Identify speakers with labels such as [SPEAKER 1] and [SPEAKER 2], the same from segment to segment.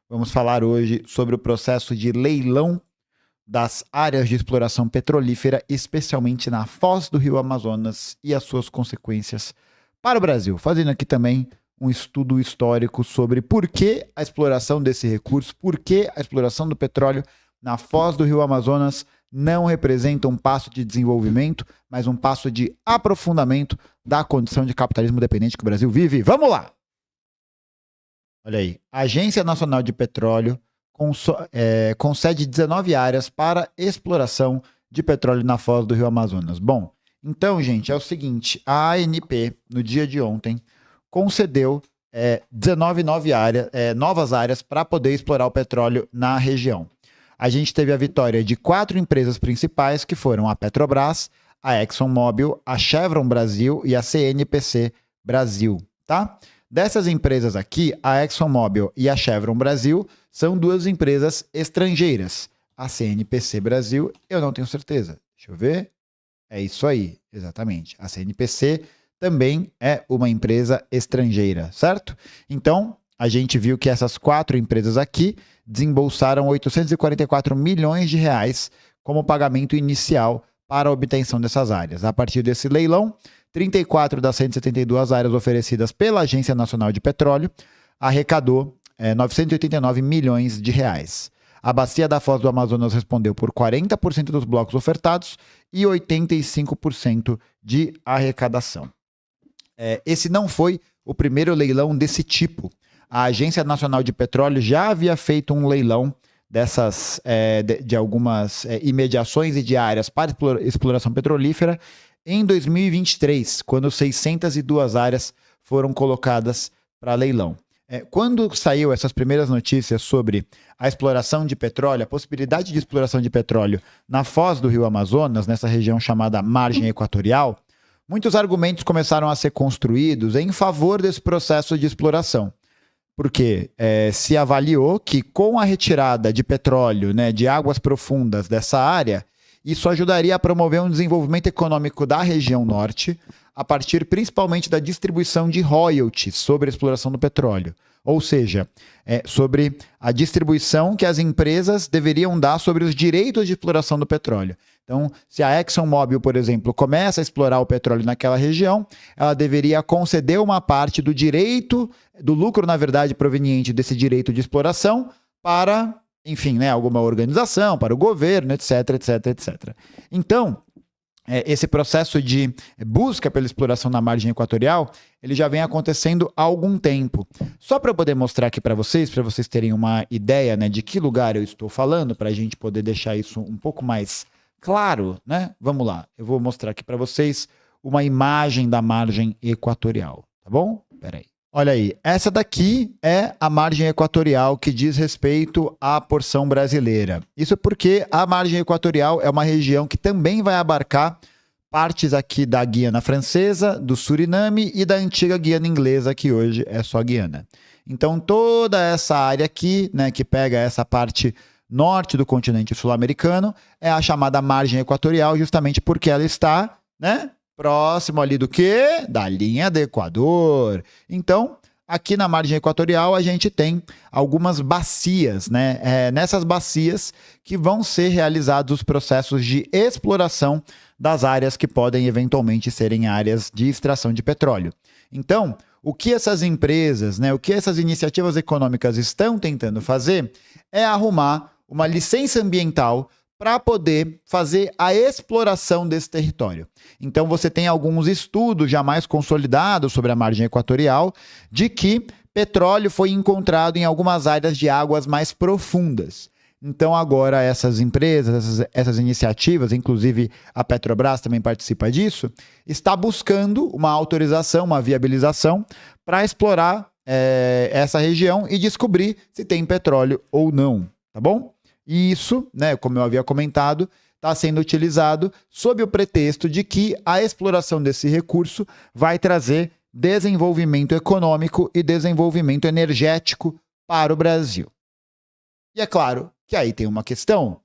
[SPEAKER 1] Vamos falar hoje sobre o processo de leilão das áreas de exploração petrolífera, especialmente na foz do Rio Amazonas e as suas consequências para o Brasil. Fazendo aqui também um estudo histórico sobre por que a exploração desse recurso, por que a exploração do petróleo na foz do Rio Amazonas não representa um passo de desenvolvimento, mas um passo de aprofundamento da condição de capitalismo dependente que o Brasil vive. Vamos lá! Olha aí, a Agência Nacional de Petróleo concede 19 áreas para exploração de petróleo na foz do Rio Amazonas. Bom, então, gente, é o seguinte, a ANP, no dia de ontem, concedeu 19 novas áreas para poder explorar o petróleo na região. A gente teve a vitória de 4 empresas principais, que foram a Petrobras, a ExxonMobil, a Chevron Brasil e a CNPC Brasil, tá? Dessas empresas aqui, a ExxonMobil e a Chevron Brasil são 2 empresas estrangeiras. A CNPC Brasil, eu não tenho certeza. Deixa eu ver. É isso aí, exatamente. A CNPC também é uma empresa estrangeira, certo? Então, a gente viu que essas 4 empresas aqui desembolsaram 844 milhões de reais como pagamento inicial para a obtenção dessas áreas. A partir desse leilão, 34 das 172 áreas oferecidas pela Agência Nacional de Petróleo arrecadou 989 milhões de reais. A Bacia da Foz do Amazonas respondeu por 40% dos blocos ofertados e 85% de arrecadação. Esse não foi o primeiro leilão desse tipo. A Agência Nacional de Petróleo já havia feito um leilão dessas, de algumas imediações e de áreas para exploração petrolífera em 2023, quando 602 áreas foram colocadas para leilão. Quando saiu essas primeiras notícias sobre a exploração de petróleo, a possibilidade de exploração de petróleo na foz do Rio Amazonas, nessa região chamada Margem Equatorial, muitos argumentos começaram a ser construídos em favor desse processo de exploração. Porque se avaliou que com a retirada de petróleo, de águas profundas dessa área, isso ajudaria a promover um desenvolvimento econômico da região norte, a partir principalmente da distribuição de royalties sobre a exploração do petróleo. Ou seja, sobre a distribuição que as empresas deveriam dar sobre os direitos de exploração do petróleo. Então, se a ExxonMobil, por exemplo, começa a explorar o petróleo naquela região, ela deveria conceder uma parte do direito, do lucro, na verdade, proveniente desse direito de exploração para, enfim, alguma organização, para o governo, etc, etc, etc. Então, esse processo de busca pela exploração na margem equatorial, ele já vem acontecendo há algum tempo. Só para eu poder mostrar aqui para vocês terem uma ideia de que lugar eu estou falando, para a gente poder deixar isso um pouco mais claro, Vamos lá, eu vou mostrar aqui para vocês uma imagem da margem equatorial, tá bom? Espera aí. Olha aí, essa daqui é a margem equatorial que diz respeito à porção brasileira. Isso porque a margem equatorial é uma região que também vai abarcar partes aqui da Guiana Francesa, do Suriname e da antiga Guiana Inglesa, que hoje é só Guiana. Então, toda essa área aqui, que pega essa parte norte do continente sul-americano, é a chamada margem equatorial, justamente porque ela está, próximo ali do quê? Da linha do Equador. Então, aqui na margem equatorial, a gente tem algumas bacias, nessas bacias que vão ser realizados os processos de exploração das áreas que podem eventualmente serem áreas de extração de petróleo. Então, o que essas empresas, o que essas iniciativas econômicas estão tentando fazer é arrumar uma licença ambiental para poder fazer a exploração desse território. Então, você tem alguns estudos já mais consolidados sobre a margem equatorial de que petróleo foi encontrado em algumas áreas de águas mais profundas. Então, agora, essas empresas, essas iniciativas, inclusive a Petrobras também participa disso, está buscando uma autorização, uma viabilização para explorar essa região e descobrir se tem petróleo ou não, tá bom? E isso, como eu havia comentado, está sendo utilizado sob o pretexto de que a exploração desse recurso vai trazer desenvolvimento econômico e desenvolvimento energético para o Brasil. E é claro que aí tem uma questão,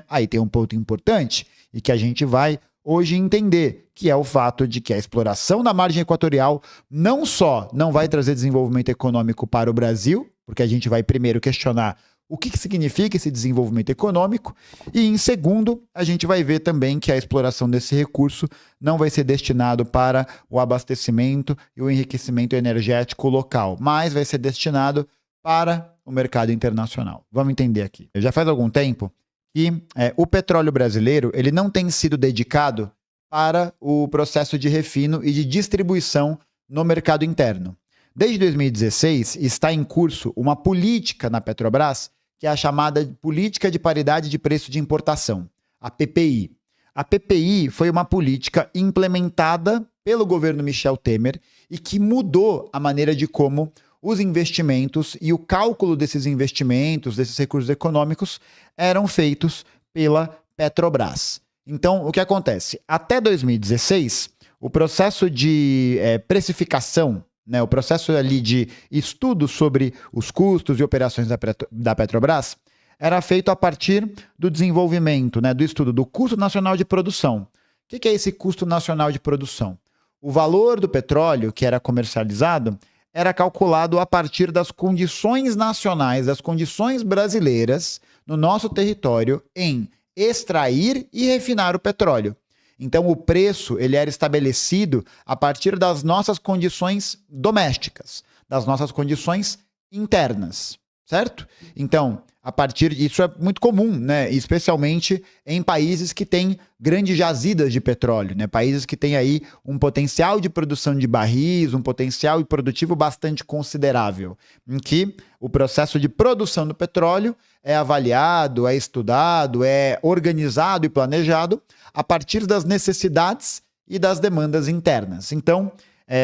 [SPEAKER 1] Aí tem um ponto importante e que a gente vai hoje entender, que é o fato de que a exploração da margem equatorial não só não vai trazer desenvolvimento econômico para o Brasil, porque a gente vai primeiro questionar o que significa esse desenvolvimento econômico, e em segundo, a gente vai ver também que a exploração desse recurso não vai ser destinado para o abastecimento e o enriquecimento energético local, mas vai ser destinado para o mercado internacional. Vamos entender aqui. Já faz algum tempo que o petróleo brasileiro ele não tem sido dedicado para o processo de refino e de distribuição no mercado interno. Desde 2016, está em curso uma política na Petrobras, que é a chamada Política de Paridade de Preço de Importação, a PPI. A PPI foi uma política implementada pelo governo Michel Temer e que mudou a maneira de como os investimentos e o cálculo desses investimentos, desses recursos econômicos, eram feitos pela Petrobras. Então, o que acontece? Até 2016, o processo de precificação, o processo ali de estudo sobre os custos e operações da Petrobras era feito a partir do desenvolvimento, do estudo do custo nacional de produção. O que é esse custo nacional de produção? O valor do petróleo que era comercializado era calculado a partir das condições nacionais, das condições brasileiras no nosso território em extrair e refinar o petróleo. Então, o preço ele era estabelecido a partir das nossas condições domésticas, das nossas condições internas, certo? Então, isso é muito comum, especialmente em países que têm grandes jazidas de petróleo, países que têm aí um potencial de produção de barris, um potencial produtivo bastante considerável, em que o processo de produção do petróleo é avaliado, é estudado, é organizado e planejado a partir das necessidades e das demandas internas. Então,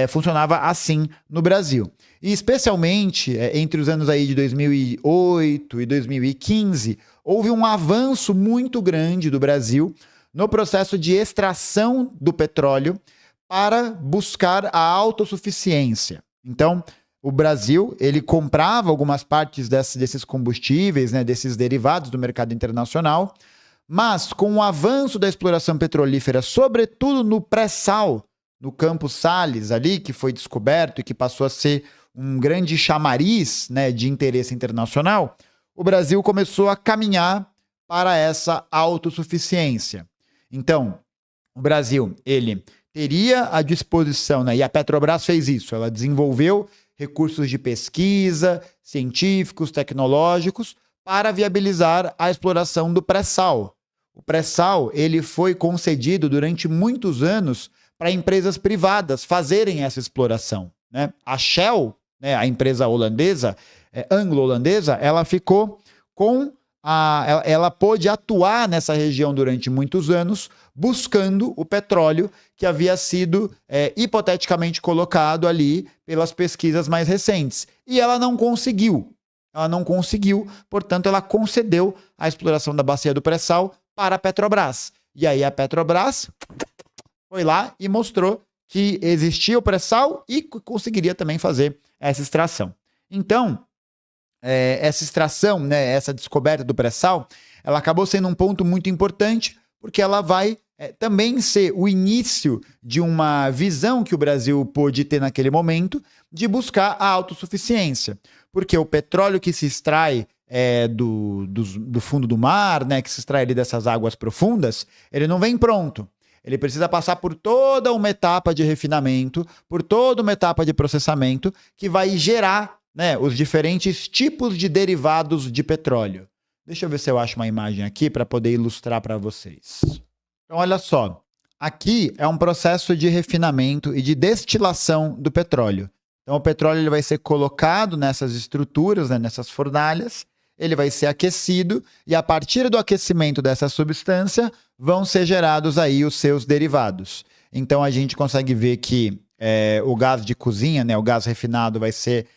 [SPEAKER 1] funcionava assim no Brasil. E especialmente entre os anos aí de 2008 e 2015, houve um avanço muito grande do Brasil no processo de extração do petróleo para buscar a autossuficiência. Então, o Brasil ele comprava algumas partes desses combustíveis, desses derivados do mercado internacional, mas com o avanço da exploração petrolífera, sobretudo no pré-sal, no Campo Salles ali, que foi descoberto e que passou a ser um grande chamariz de interesse internacional, o Brasil começou a caminhar para essa autossuficiência. Então, o Brasil ele teria à disposição, e a Petrobras fez isso, ela desenvolveu recursos de pesquisa, científicos, tecnológicos, para viabilizar a exploração do pré-sal. O pré-sal ele foi concedido durante muitos anos para empresas privadas fazerem essa exploração. A Shell, a empresa holandesa, anglo-holandesa, ela ficou ela pôde atuar nessa região durante muitos anos, buscando o petróleo que havia sido hipoteticamente colocado ali pelas pesquisas mais recentes. E ela não conseguiu. Portanto, ela concedeu a exploração da bacia do pré-sal para a Petrobras. E aí a Petrobras foi lá e mostrou que existia o pré-sal e conseguiria também fazer essa extração. Então, essa extração, essa descoberta do pré-sal, ela acabou sendo um ponto muito importante, porque ela vai também ser o início de uma visão que o Brasil pôde ter naquele momento de buscar a autossuficiência. Porque o petróleo que se extrai do fundo do mar, que se extrai ali dessas águas profundas, ele não vem pronto. Ele precisa passar por toda uma etapa de refinamento, por toda uma etapa de processamento que vai gerar os diferentes tipos de derivados de petróleo. Deixa eu ver se eu acho uma imagem aqui para poder ilustrar para vocês. Então, olha só. Aqui é um processo de refinamento e de destilação do petróleo. Então, o petróleo ele vai ser colocado nessas estruturas, nessas fornalhas, ele vai ser aquecido e a partir do aquecimento dessa substância vão ser gerados aí os seus derivados. Então, a gente consegue ver que o gás de cozinha, o gás refinado vai ser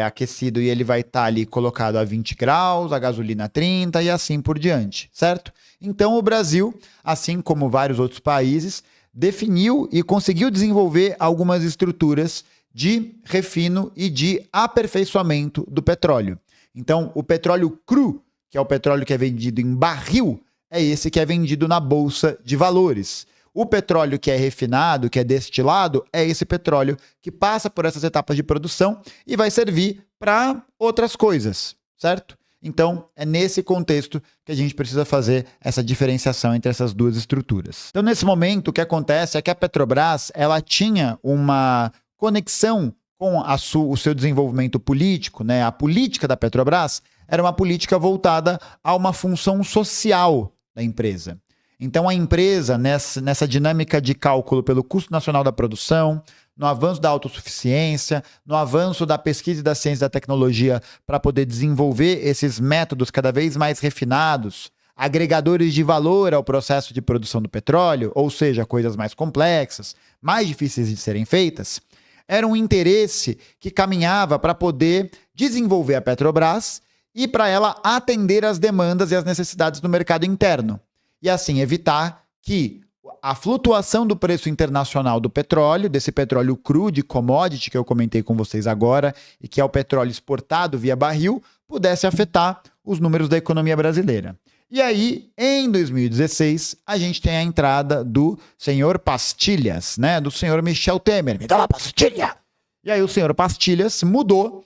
[SPEAKER 1] aquecido e ele vai estar ali colocado a 20 graus, a gasolina a 30 e assim por diante, certo? Então, o Brasil, assim como vários outros países, definiu e conseguiu desenvolver algumas estruturas de refino e de aperfeiçoamento do petróleo. Então, o petróleo cru, que é o petróleo que é vendido em barril, é esse que é vendido na Bolsa de Valores. O petróleo que é refinado, que é destilado, é esse petróleo que passa por essas etapas de produção e vai servir para outras coisas, certo? Então, é nesse contexto que a gente precisa fazer essa diferenciação entre essas duas estruturas. Então, nesse momento, o que acontece é que a Petrobras, ela tinha uma conexão com o seu desenvolvimento político, né? A política da Petrobras era uma política voltada a uma função social da empresa. Então, a empresa, nessa dinâmica de cálculo pelo custo nacional da produção, no avanço da autossuficiência, no avanço da pesquisa e da ciência e da tecnologia para poder desenvolver esses métodos cada vez mais refinados, agregadores de valor ao processo de produção do petróleo, ou seja, coisas mais complexas, mais difíceis de serem feitas, era um interesse que caminhava para poder desenvolver a Petrobras e para ela atender às demandas e às necessidades do mercado interno. E assim evitar que a flutuação do preço internacional do petróleo, desse petróleo cru de commodity que eu comentei com vocês agora, e que é o petróleo exportado via barril, pudesse afetar os números da economia brasileira. E aí, em 2016, a gente tem a entrada do senhor Pastilhas, né? Do senhor Michel Temer. Me dá uma pastilha! E aí o senhor Pastilhas mudou.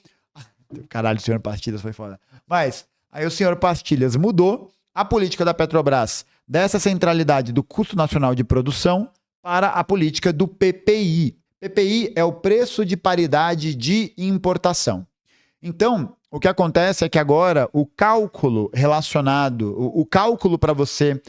[SPEAKER 1] Caralho, o senhor Pastilhas foi foda. Mas aí o senhor Pastilhas mudou a política da Petrobras dessa centralidade do custo nacional de produção para a política do PPI. PPI é o preço de paridade de importação. Então, o que acontece é que agora o cálculo relacionado, o cálculo para você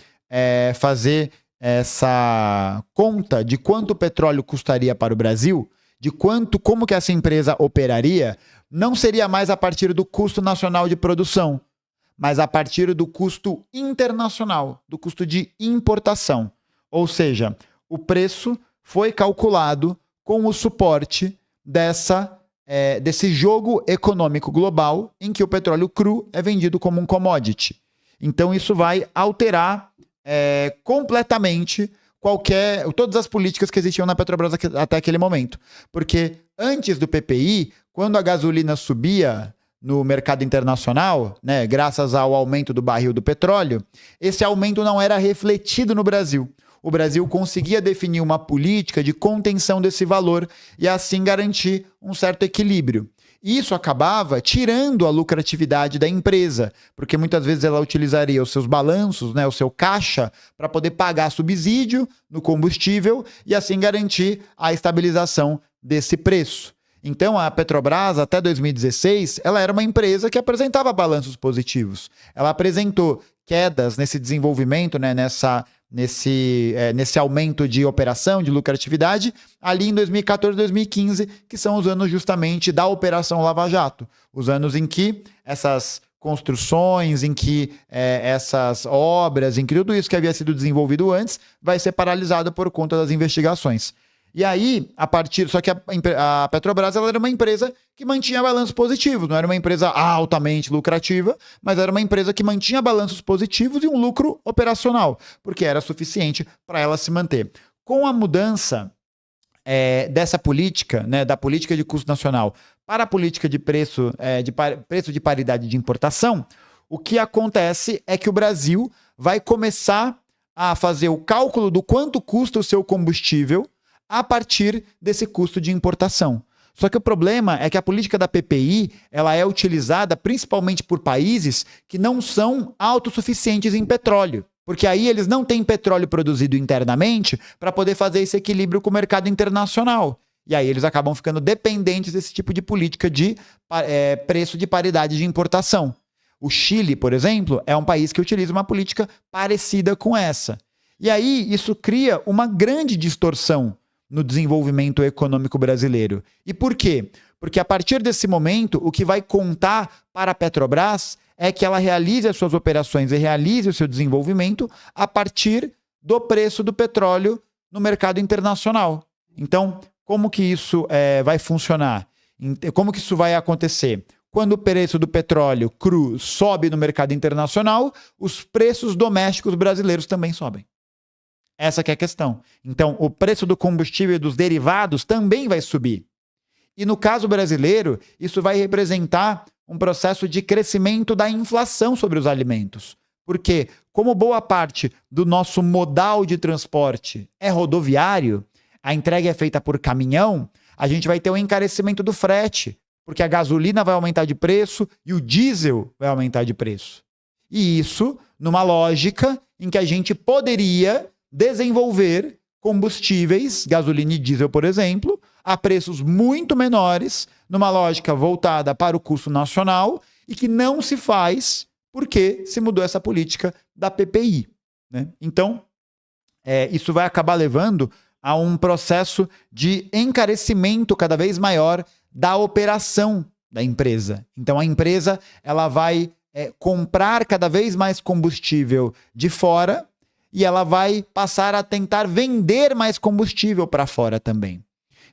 [SPEAKER 1] fazer essa conta de quanto o petróleo custaria para o Brasil, de como que essa empresa operaria, não seria mais a partir do custo nacional de produção, mas a partir do custo internacional, do custo de importação. Ou seja, o preço foi calculado com o suporte desse jogo econômico global em que o petróleo cru é vendido como um commodity. Então isso vai alterar completamente todas as políticas que existiam na Petrobras até aquele momento. Porque antes do PPI, quando a gasolina subia no mercado internacional, né, graças ao aumento do barril do petróleo, esse aumento não era refletido no Brasil. O Brasil conseguia definir uma política de contenção desse valor e assim garantir um certo equilíbrio. Isso acabava tirando a lucratividade da empresa, porque muitas vezes ela utilizaria os seus balanços, né, o seu caixa, para poder pagar subsídio no combustível e assim garantir a estabilização desse preço. Então, a Petrobras, até 2016, ela era uma empresa que apresentava balanços positivos. Ela apresentou quedas nesse desenvolvimento, né, nesse aumento de operação, de lucratividade, ali em 2014 e 2015, que são os anos justamente da Operação Lava Jato. Os anos em que essas construções, em que essas obras, em que tudo isso que havia sido desenvolvido antes, vai ser paralisado por conta das investigações. E aí, só que a Petrobras ela era uma empresa que mantinha balanços positivos, não era uma empresa altamente lucrativa, mas era uma empresa que mantinha balanços positivos e um lucro operacional, porque era suficiente para ela se manter. Com a mudança dessa política, né, da política de custo nacional para a política de preço de paridade de importação, o que acontece é que o Brasil vai começar a fazer o cálculo do quanto custa o seu combustível a partir desse custo de importação. Só que o problema é que a política da PPI ela é utilizada principalmente por países que não são autossuficientes em petróleo, porque aí eles não têm petróleo produzido internamente para poder fazer esse equilíbrio com o mercado internacional. E aí eles acabam ficando dependentes desse tipo de política de preço de paridade de importação. O Chile, por exemplo, é um país que utiliza uma política parecida com essa. E aí isso cria uma grande distorção no desenvolvimento econômico brasileiro. E por quê? Porque a partir desse momento, o que vai contar para a Petrobras é que ela realize as suas operações e realize o seu desenvolvimento a partir do preço do petróleo no mercado internacional. Então, como que isso vai funcionar? Como que isso vai acontecer? Quando o preço do petróleo cru sobe no mercado internacional, os preços domésticos brasileiros também sobem. Essa que é a questão. Então, o preço do combustível e dos derivados também vai subir. E no caso brasileiro, isso vai representar um processo de crescimento da inflação sobre os alimentos. Porque, como boa parte do nosso modal de transporte é rodoviário, a entrega é feita por caminhão, a gente vai ter um encarecimento do frete, porque a gasolina vai aumentar de preço e o diesel vai aumentar de preço. E isso numa lógica em que a gente poderia desenvolver combustíveis, gasolina e diesel, por exemplo, a preços muito menores, numa lógica voltada para o custo nacional e que não se faz porque se mudou essa política da PPI, né? Então, isso vai acabar levando a um processo de encarecimento cada vez maior da operação da empresa. Então, a empresa ela vai comprar cada vez mais combustível de fora e ela vai passar a tentar vender mais combustível para fora também.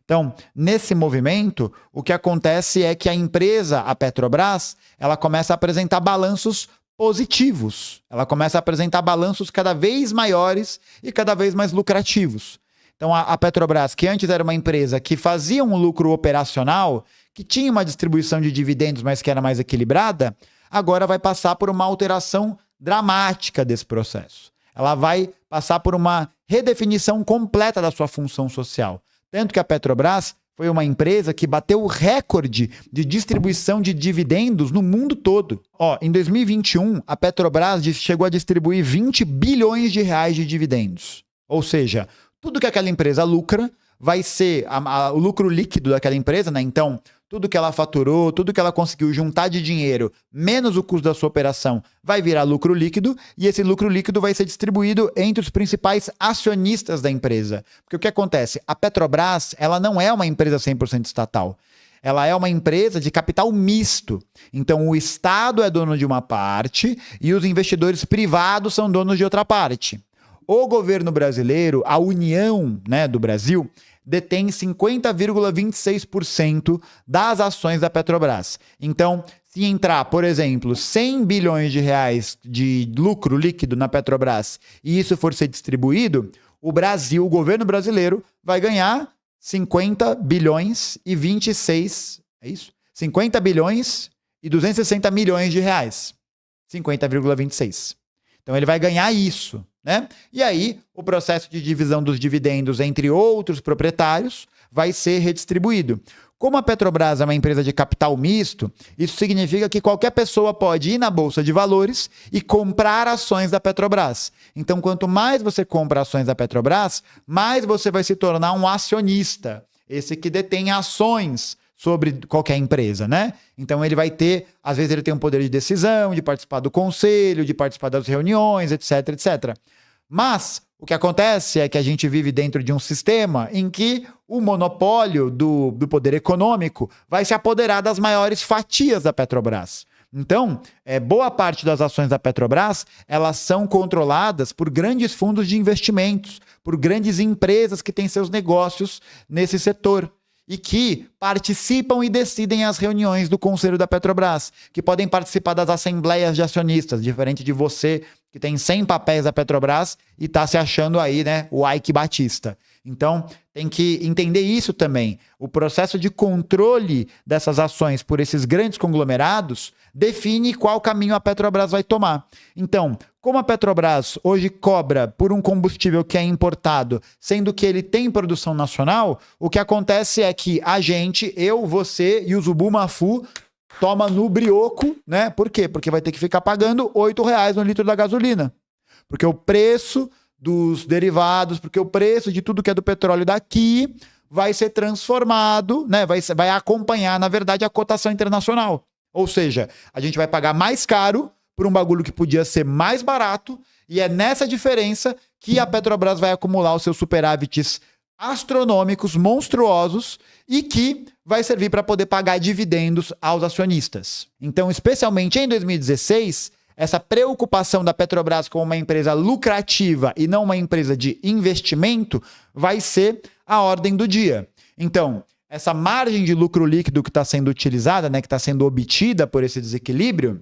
[SPEAKER 1] Então, nesse movimento, o que acontece é que a empresa, a Petrobras, ela começa a apresentar balanços positivos. Ela começa a apresentar balanços cada vez maiores e cada vez mais lucrativos. Então, a Petrobras, que antes era uma empresa que fazia um lucro operacional, que tinha uma distribuição de dividendos, mas que era mais equilibrada, agora vai passar por uma alteração dramática desse processo. Ela vai passar por uma redefinição completa da sua função social. Tanto que a Petrobras foi uma empresa que bateu o recorde de distribuição de dividendos no mundo todo. Em 2021, a Petrobras chegou a distribuir 20 bilhões de reais de dividendos. Ou seja, tudo que aquela empresa lucra vai ser o lucro líquido daquela empresa, né? Então, tudo que ela faturou, tudo que ela conseguiu juntar de dinheiro, menos o custo da sua operação, vai virar lucro líquido e esse lucro líquido vai ser distribuído entre os principais acionistas da empresa. Porque o que acontece? A Petrobras, ela não é uma empresa 100% estatal. Ela é uma empresa de capital misto. Então, o Estado é dono de uma parte e os investidores privados são donos de outra parte. O governo brasileiro, a União, né, do Brasil, detém 50,26% das ações da Petrobras. Então, se entrar, por exemplo, 100 bilhões de reais de lucro líquido na Petrobras e isso for ser distribuído, o governo brasileiro, vai ganhar 50 bilhões e 26, é isso? 50 bilhões e 260 milhões de reais. 50,26. Então, ele vai ganhar isso, né? E aí, o processo de divisão dos dividendos entre outros proprietários vai ser redistribuído. Como a Petrobras é uma empresa de capital misto, isso significa que qualquer pessoa pode ir na Bolsa de Valores e comprar ações da Petrobras. Então, quanto mais você compra ações da Petrobras, mais você vai se tornar um acionista. Esse que detém ações sobre qualquer empresa, né? Então ele vai ter, às vezes ele tem um poder de decisão, de participar do conselho, de participar das reuniões, etc, etc. Mas o que acontece é que a gente vive dentro de um sistema em que o monopólio do poder econômico vai se apoderar das maiores fatias da Petrobras. Então, boa parte das ações da Petrobras, elas são controladas por grandes fundos de investimentos, por grandes empresas que têm seus negócios nesse setor e que participam e decidem as reuniões do Conselho da Petrobras, que podem participar das assembleias de acionistas, diferente de você que tem 100 papéis da Petrobras e está se achando aí, né, o Ike Batista. Então, tem que entender isso também. O processo de controle dessas ações por esses grandes conglomerados define qual caminho a Petrobras vai tomar. Então, como a Petrobras hoje cobra por um combustível que é importado, sendo que ele tem produção nacional, o que acontece é que a gente, eu, você e o Zubumafu toma no brioco, né? Por quê? Porque vai ter que ficar pagando R$8 no litro da gasolina. Porque o preço dos derivados, porque o preço de tudo que é do petróleo daqui vai ser transformado, né? Vai acompanhar, na verdade, a cotação internacional. Ou seja, a gente vai pagar mais caro por um bagulho que podia ser mais barato, e é nessa diferença que a Petrobras vai acumular os seus superávites astronômicos, monstruosos, e que vai servir para poder pagar dividendos aos acionistas. Então, especialmente em 2016, essa preocupação da Petrobras como uma empresa lucrativa e não uma empresa de investimento vai ser a ordem do dia. Então, essa margem de lucro líquido que está sendo utilizada, né, que está sendo obtida por esse desequilíbrio,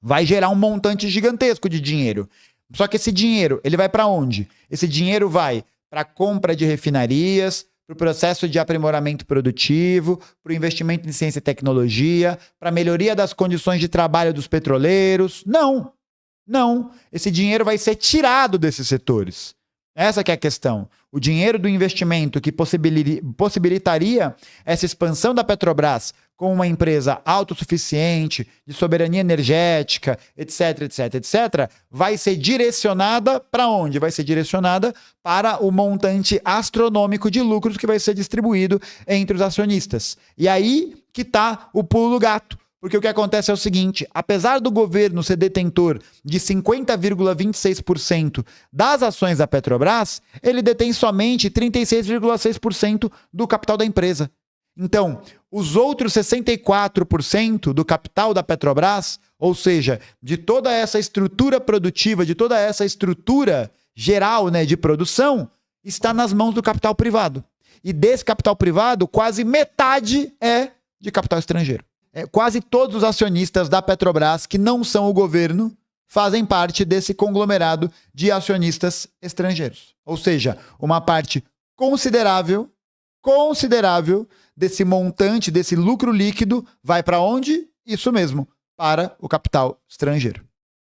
[SPEAKER 1] vai gerar um montante gigantesco de dinheiro. Só que esse dinheiro, ele vai para onde? Esse dinheiro vai para a compra de refinarias, para o processo de aprimoramento produtivo, para o investimento em ciência e tecnologia, para a melhoria das condições de trabalho dos petroleiros. Não! Não, esse dinheiro vai ser tirado desses setores. Essa que é a questão. O dinheiro do investimento que possibilitaria essa expansão da Petrobras como uma empresa autossuficiente, de soberania energética, etc, etc, etc, vai ser direcionada para onde? Vai ser direcionada para o montante astronômico de lucros que vai ser distribuído entre os acionistas. E aí que está o pulo do gato. Porque o que acontece é o seguinte, apesar do governo ser detentor de 50,26% das ações da Petrobras, ele detém somente 36,6% do capital da empresa. Então, os outros 64% do capital da Petrobras, ou seja, de toda essa estrutura produtiva, de toda essa estrutura geral, né, de produção, está nas mãos do capital privado. E desse capital privado, quase metade é de capital estrangeiro. Quase todos os acionistas da Petrobras, que não são o governo, fazem parte desse conglomerado de acionistas estrangeiros. Ou seja, uma parte considerável desse montante, desse lucro líquido, vai para onde? Isso mesmo, para o capital estrangeiro.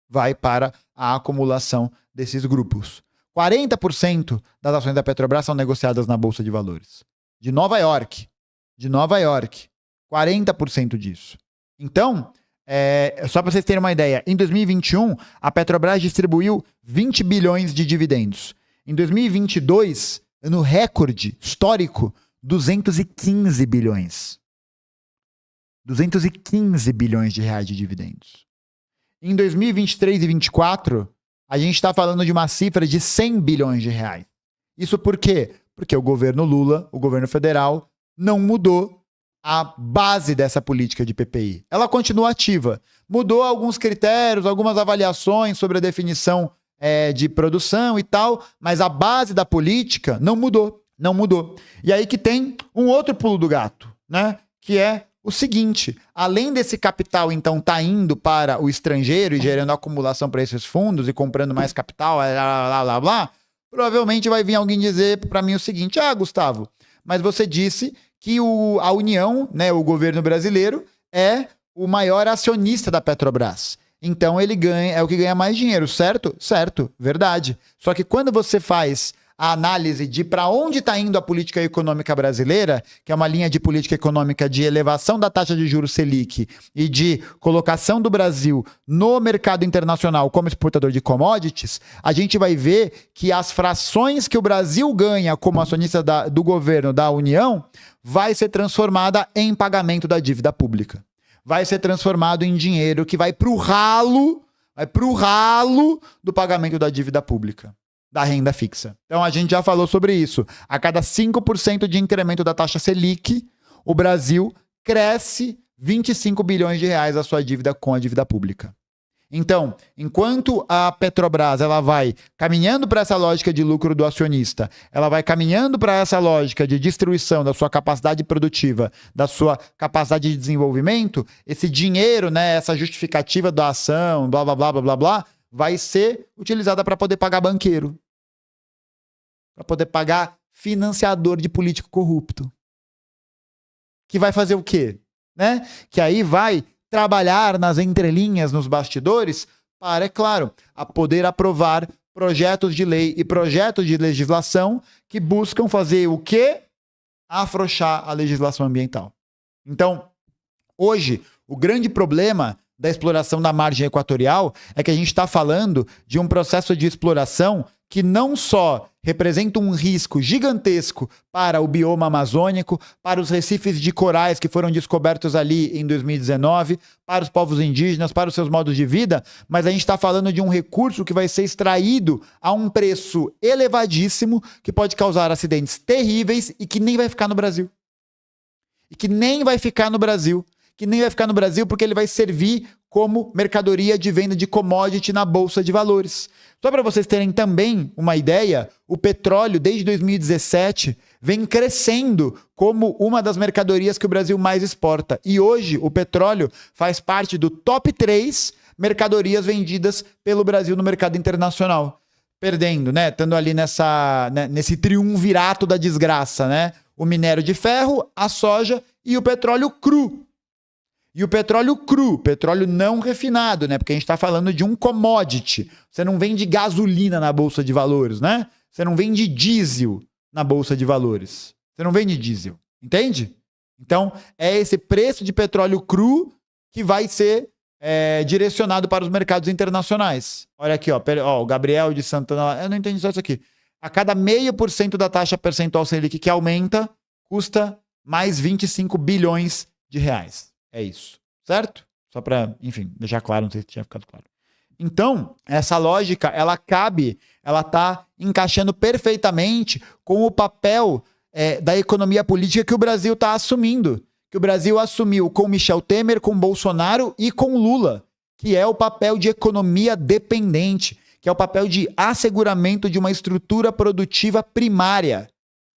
[SPEAKER 1] Vai para a acumulação desses grupos. 40% das ações da Petrobras são negociadas na Bolsa de Valores. De Nova York. 40% disso. Então, só para vocês terem uma ideia, em 2021, a Petrobras distribuiu 20 bilhões de dividendos. Em 2022, no recorde histórico, 215 bilhões. 215 bilhões de reais de dividendos. Em 2023 e 2024, a gente está falando de uma cifra de 100 bilhões de reais. Isso por quê? Porque o governo Lula, o governo federal, não mudou a base dessa política de PPI. Ela continua ativa. Mudou alguns critérios, algumas avaliações sobre a definição de produção e tal, mas a base da política não mudou. Não mudou. E aí que tem um outro pulo do gato, né? Que é o seguinte, além desse capital, então, tá indo para o estrangeiro e gerando acumulação para esses fundos e comprando mais capital, blá, blá, blá, provavelmente vai vir alguém dizer para mim o seguinte, Gustavo, mas você disse que a União, né, o governo brasileiro, é o maior acionista da Petrobras. Então ele é o que ganha mais dinheiro, certo? Certo, verdade. Só que quando você faz a análise de para onde está indo a política econômica brasileira, que é uma linha de política econômica de elevação da taxa de juros Selic e de colocação do Brasil no mercado internacional como exportador de commodities, a gente vai ver que as frações que o Brasil ganha como acionista do governo da União vai ser transformada em pagamento da dívida pública. Vai ser transformado em dinheiro que vai para o ralo do pagamento da dívida pública, da renda fixa. Então a gente já falou sobre isso. A cada 5% de incremento da taxa Selic, o Brasil cresce 25 bilhões de reais a sua dívida com a dívida pública. Então, enquanto a Petrobras ela vai caminhando para essa lógica de lucro do acionista, ela vai caminhando para essa lógica de destruição da sua capacidade produtiva, da sua capacidade de desenvolvimento, esse dinheiro, né, essa justificativa da ação, blá, blá, blá, blá, blá, blá, vai ser utilizada para poder pagar banqueiro, para poder pagar financiador de político corrupto. Que vai fazer o quê? Né? Que aí vai trabalhar nas entrelinhas, nos bastidores, para, é claro, a poder aprovar projetos de lei e projetos de legislação que buscam fazer o quê? Afrouxar a legislação ambiental. Então, hoje, o grande problema da exploração da margem equatorial é que a gente está falando de um processo de exploração que não só representa um risco gigantesco para o bioma amazônico, para os recifes de corais que foram descobertos ali em 2019, para os povos indígenas, para os seus modos de vida, mas a gente está falando de um recurso que vai ser extraído a um preço elevadíssimo, que pode causar acidentes terríveis e que nem vai ficar no Brasil. Que nem vai ficar no Brasil porque ele vai servir como mercadoria de venda de commodity na Bolsa de Valores. Só para vocês terem também uma ideia, o petróleo, desde 2017, vem crescendo como uma das mercadorias que o Brasil mais exporta. E hoje, o petróleo faz parte do top 3 mercadorias vendidas pelo Brasil no mercado internacional. Perdendo, né? Estando ali nesse triunvirato da desgraça, né? O minério de ferro, a soja e o petróleo cru. E o petróleo cru, petróleo não refinado, né? Porque a gente está falando de um commodity. Você não vende gasolina na Bolsa de Valores, né? Você não vende diesel na Bolsa de Valores. Você não vende diesel, entende? Então, é esse preço de petróleo cru que vai ser direcionado para os mercados internacionais. Olha aqui, ó, o Gabriel de Santana, eu não entendi só isso aqui. A cada 0,5% da taxa percentual Selic que aumenta, custa mais 25 bilhões de reais. É isso, certo? Só para, enfim, deixar claro, não sei se tinha ficado claro. Então, essa lógica, ela tá encaixando perfeitamente com o papel da economia política que o Brasil está assumindo. Que o Brasil assumiu com Michel Temer, com Bolsonaro e com Lula, que é o papel de economia dependente, que é o papel de asseguramento de uma estrutura produtiva primária.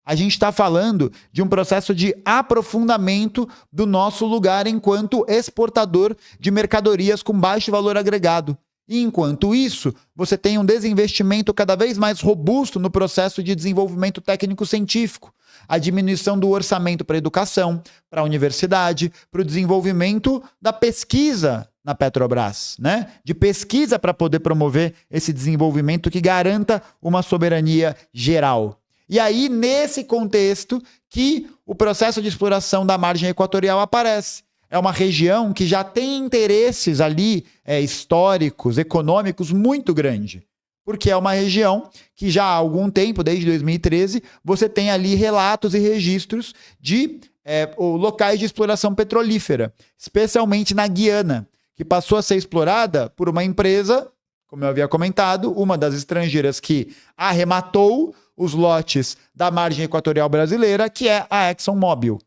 [SPEAKER 1] A gente está falando de um processo de aprofundamento do nosso lugar enquanto exportador de mercadorias com baixo valor agregado. E enquanto isso, você tem um desinvestimento cada vez mais robusto no processo de desenvolvimento técnico-científico, a diminuição do orçamento para a educação, para a universidade, para o desenvolvimento da pesquisa na Petrobras, né? De pesquisa para poder promover esse desenvolvimento que garanta uma soberania geral. E aí, nesse contexto, que o processo de exploração da margem equatorial aparece. É uma região que já tem interesses ali históricos, econômicos muito grande. Porque é uma região que já há algum tempo, desde 2013, você tem ali relatos e registros de locais de exploração petrolífera, especialmente na Guiana, que passou a ser explorada por uma empresa, como eu havia comentado, uma das estrangeiras que arrematou os lotes da margem equatorial brasileira, que é a ExxonMobil.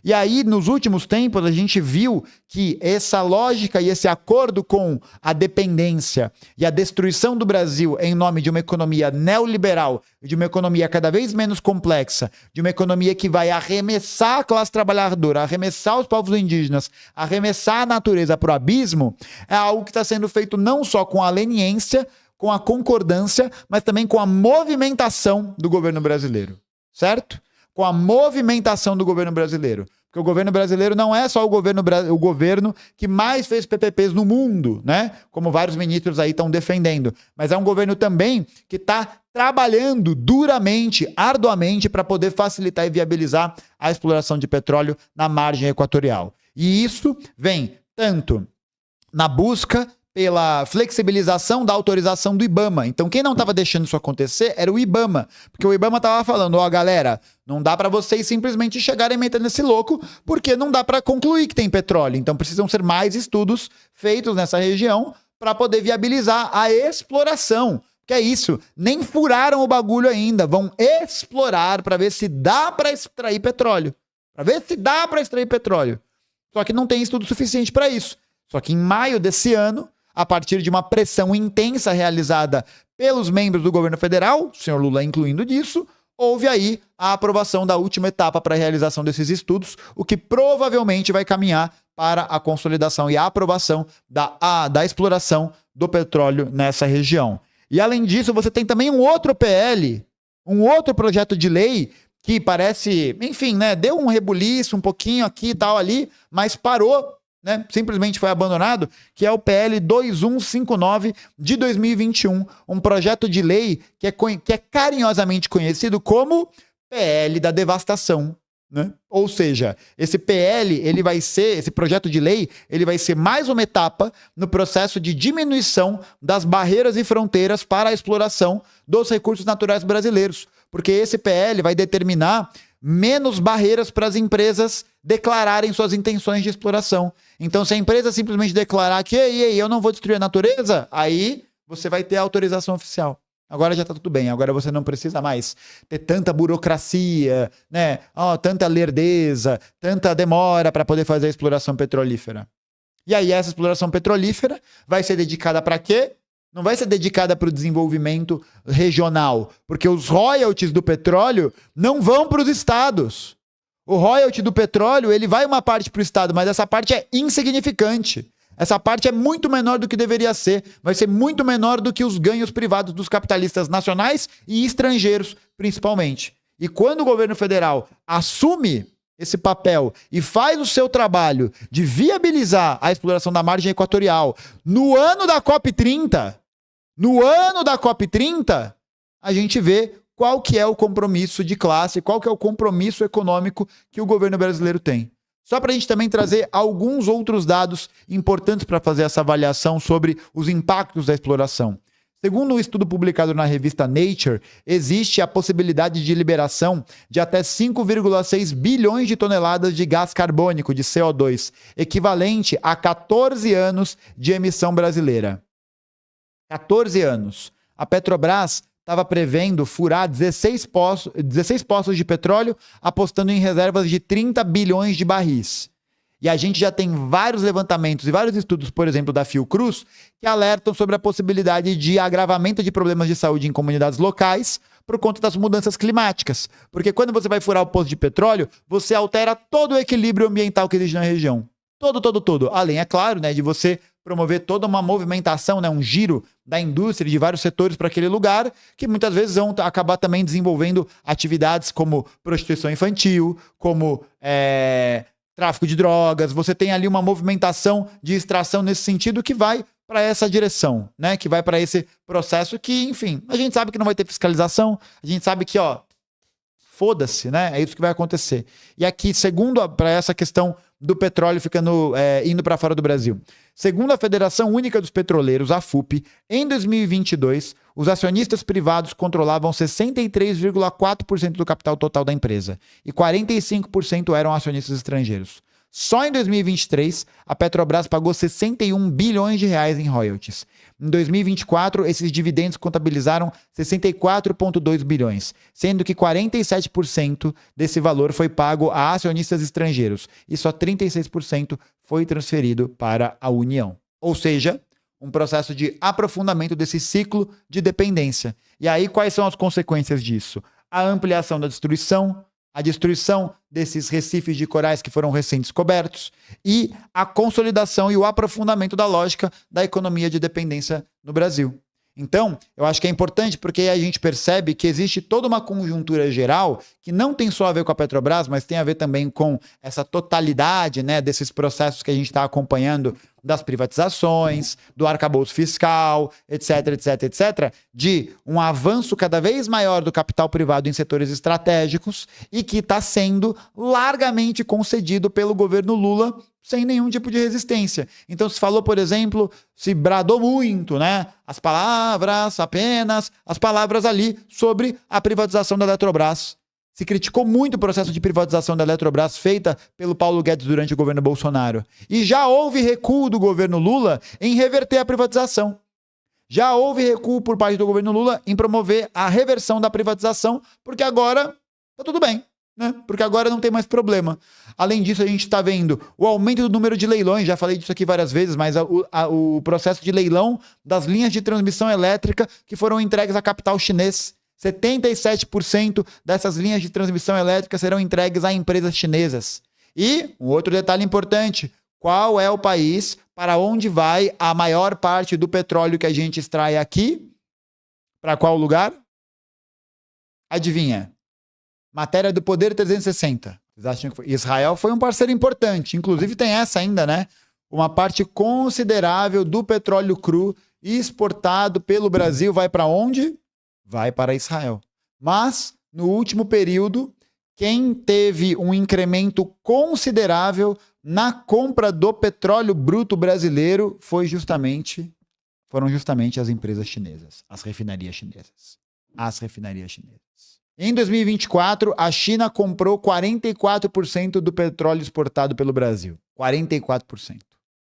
[SPEAKER 1] E aí, nos últimos tempos, a gente viu que essa lógica e esse acordo com a dependência e a destruição do Brasil em nome de uma economia neoliberal, de uma economia cada vez menos complexa, de uma economia que vai arremessar a classe trabalhadora, arremessar os povos indígenas, arremessar a natureza para o abismo, é algo que está sendo feito não só com a leniência, com a concordância, mas também com a movimentação do governo brasileiro, certo? Com a movimentação do governo brasileiro. Porque o governo brasileiro não é só o governo que mais fez PPPs no mundo, né? Como vários ministros aí estão defendendo. Mas é um governo também que está trabalhando duramente, arduamente, para poder facilitar e viabilizar a exploração de petróleo na margem equatorial. E isso vem tanto na busca pela flexibilização da autorização do IBAMA. Então, quem não estava deixando isso acontecer era o IBAMA, porque o IBAMA estava falando, ó, galera, não dá para vocês simplesmente chegarem metendo esse louco, porque não dá para concluir que tem petróleo. Então, precisam ser mais estudos feitos nessa região para poder viabilizar a exploração. Que é isso, nem furaram o bagulho ainda, vão explorar para ver se dá para extrair petróleo. Para ver se dá para extrair petróleo. Só que não tem estudo suficiente para isso. Só que em maio desse ano, a partir de uma pressão intensa realizada pelos membros do governo federal, o senhor Lula incluindo disso, houve aí a aprovação da última etapa para a realização desses estudos, o que provavelmente vai caminhar para a consolidação e a aprovação da exploração do petróleo nessa região. E além disso, você tem também um outro PL, um outro projeto de lei que parece, enfim, né, deu um rebuliço um pouquinho aqui e tal ali, mas parou, né, simplesmente foi abandonado, que é o PL 2159 de 2021, um projeto de lei que é carinhosamente conhecido como PL da devastação, né? Ou seja, esse PL, esse projeto de lei, ele vai ser mais uma etapa no processo de diminuição das barreiras e fronteiras para a exploração dos recursos naturais brasileiros, porque esse PL vai determinar menos barreiras para as empresas declararem suas intenções de exploração. Então, se a empresa simplesmente declarar que eu não vou destruir a natureza, aí você vai ter a autorização oficial. Agora já está tudo bem, agora você não precisa mais ter tanta burocracia, né? Tanta lerdeza, tanta demora para poder fazer a exploração petrolífera. E aí essa exploração petrolífera vai ser dedicada para quê? Não vai ser dedicada para o desenvolvimento regional, porque os royalties do petróleo não vão para os estados. O royalty do petróleo, ele vai uma parte para o estado, mas essa parte é insignificante. Essa parte é muito menor do que deveria ser, vai ser muito menor do que os ganhos privados dos capitalistas nacionais e estrangeiros, principalmente. E quando o governo federal assume esse papel e faz o seu trabalho de viabilizar a exploração da margem equatorial no ano da COP30, a gente vê qual que é o compromisso de classe, qual que é o compromisso econômico que o governo brasileiro tem. Só para a gente também trazer alguns outros dados importantes para fazer essa avaliação sobre os impactos da exploração. Segundo um estudo publicado na revista Nature, existe a possibilidade de liberação de até 5,6 bilhões de toneladas de gás carbônico, de CO2, equivalente a 14 anos de emissão brasileira. 14 anos. A Petrobras estava prevendo furar 16 poços de petróleo, apostando em reservas de 30 bilhões de barris. E a gente já tem vários levantamentos e vários estudos, por exemplo, da Fiocruz, que alertam sobre a possibilidade de agravamento de problemas de saúde em comunidades locais por conta das mudanças climáticas. Porque quando você vai furar o poço de petróleo, você altera todo o equilíbrio ambiental que existe na região. Todo. Além, é claro, né, de você promover toda uma movimentação, né, um giro da indústria de vários setores para aquele lugar, que muitas vezes vão acabar também desenvolvendo atividades como prostituição infantil, como tráfico de drogas. Você tem ali uma movimentação de extração nesse sentido que vai para essa direção, né? Que vai para esse processo que, enfim, a gente sabe que não vai ter fiscalização, a gente sabe que, foda-se, né? É isso que vai acontecer. E aqui, segundo para essa questão do petróleo indo para fora do Brasil. Segundo a Federação Única dos Petroleiros, a FUP, em 2022, os acionistas privados controlavam 63,4% do capital total da empresa e 45% eram acionistas estrangeiros. Só em 2023, a Petrobras pagou 61 bilhões de reais em royalties. Em 2024, esses dividendos contabilizaram 64,2 bilhões, sendo que 47% desse valor foi pago a acionistas estrangeiros e só 36% foi transferido para a União. Ou seja, um processo de aprofundamento desse ciclo de dependência. E aí, quais são as consequências disso? A ampliação da destruição, a destruição desses recifes de corais que foram recém-descobertos e a consolidação e o aprofundamento da lógica da economia de dependência no Brasil. Então, eu acho que é importante porque aí a gente percebe que existe toda uma conjuntura geral que não tem só a ver com a Petrobras, mas tem a ver também com essa totalidade, né, desses processos que a gente está acompanhando das privatizações, do arcabouço fiscal, etc, de um avanço cada vez maior do capital privado em setores estratégicos e que está sendo largamente concedido pelo governo Lula sem nenhum tipo de resistência. Então se falou, por exemplo, se bradou muito, né, apenas as palavras ali sobre a privatização da Eletrobras. Se criticou muito o processo de privatização da Eletrobras feita pelo Paulo Guedes durante o governo Bolsonaro. E já houve recuo do governo Lula em reverter a privatização. Já houve recuo por parte do governo Lula em promover a reversão da privatização, porque agora tá tudo bem, né? Porque agora não tem mais problema. Além disso, a gente está vendo o aumento do número de leilões, já falei disso aqui várias vezes, mas o processo de leilão das linhas de transmissão elétrica que foram entregues a capital chinês. 77% dessas linhas de transmissão elétrica serão entregues a empresas chinesas. E um outro detalhe importante, qual é o país para onde vai a maior parte do petróleo que a gente extrai aqui? Para qual lugar? Adivinha? Matéria do Poder 360. Vocês acham que foi? Israel foi um parceiro importante. Inclusive tem essa ainda, né? Uma parte considerável do petróleo cru exportado pelo Brasil vai para onde? Vai para Israel. Mas, no último período, quem teve um incremento considerável na compra do petróleo bruto brasileiro foram justamente as empresas chinesas, as refinarias chinesas. Em 2024, a China comprou 44% do petróleo exportado pelo Brasil. 44%.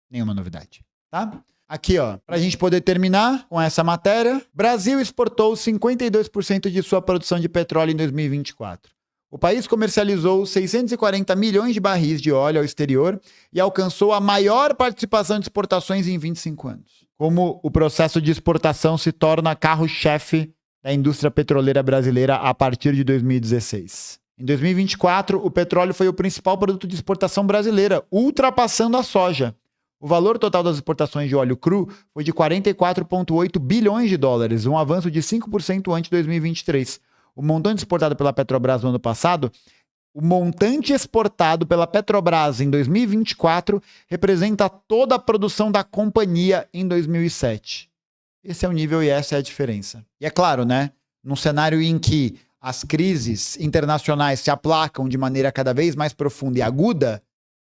[SPEAKER 1] Nenhuma novidade, tá? Aqui, para a gente poder terminar com essa matéria, Brasil exportou 52% de sua produção de petróleo em 2024. O país comercializou 640 milhões de barris de óleo ao exterior e alcançou a maior participação de exportações em 25 anos. Como o processo de exportação se torna carro-chefe da indústria petroleira brasileira a partir de 2016. Em 2024, o petróleo foi o principal produto de exportação brasileira, ultrapassando a soja. O valor total das exportações de óleo cru foi de 44,8 bilhões de dólares, um avanço de 5% ante 2023. O montante exportado pela Petrobras no ano passado O montante exportado pela Petrobras em 2024 representa toda a produção da companhia em 2007. Esse é o nível e essa é a diferença. E é claro, né? Num cenário em que as crises internacionais se aplacam de maneira cada vez mais profunda e aguda,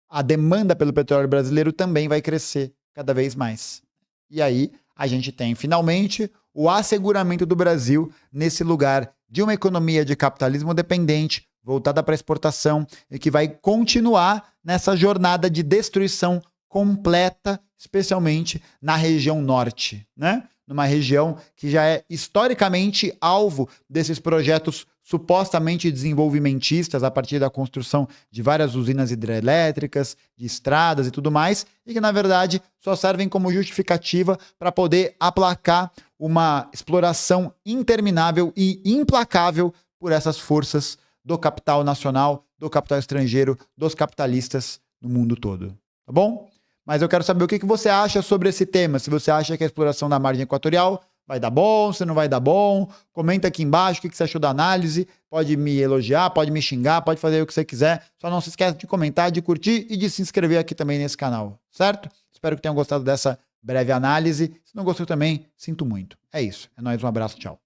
[SPEAKER 1] a demanda pelo petróleo brasileiro também vai crescer cada vez mais. E aí a gente tem, finalmente, o asseguramento do Brasil nesse lugar de uma economia de capitalismo dependente, voltada para a exportação, e que vai continuar nessa jornada de destruição completa, especialmente na região norte, né? Numa região que já é historicamente alvo desses projetos supostamente desenvolvimentistas a partir da construção de várias usinas hidrelétricas, de estradas e tudo mais, e que na verdade só servem como justificativa para poder aplacar uma exploração interminável e implacável por essas forças do capital nacional, do capital estrangeiro, dos capitalistas no mundo todo. Tá bom? Mas eu quero saber o que você acha sobre esse tema. Se você acha que a exploração da margem equatorial vai dar bom, se não vai dar bom. Comenta aqui embaixo o que você achou da análise. Pode me elogiar, pode me xingar, pode fazer o que você quiser. Só não se esqueça de comentar, de curtir e de se inscrever aqui também nesse canal, certo? Espero que tenham gostado dessa breve análise. Se não gostou também, sinto muito. É isso. É nóis, um abraço, tchau.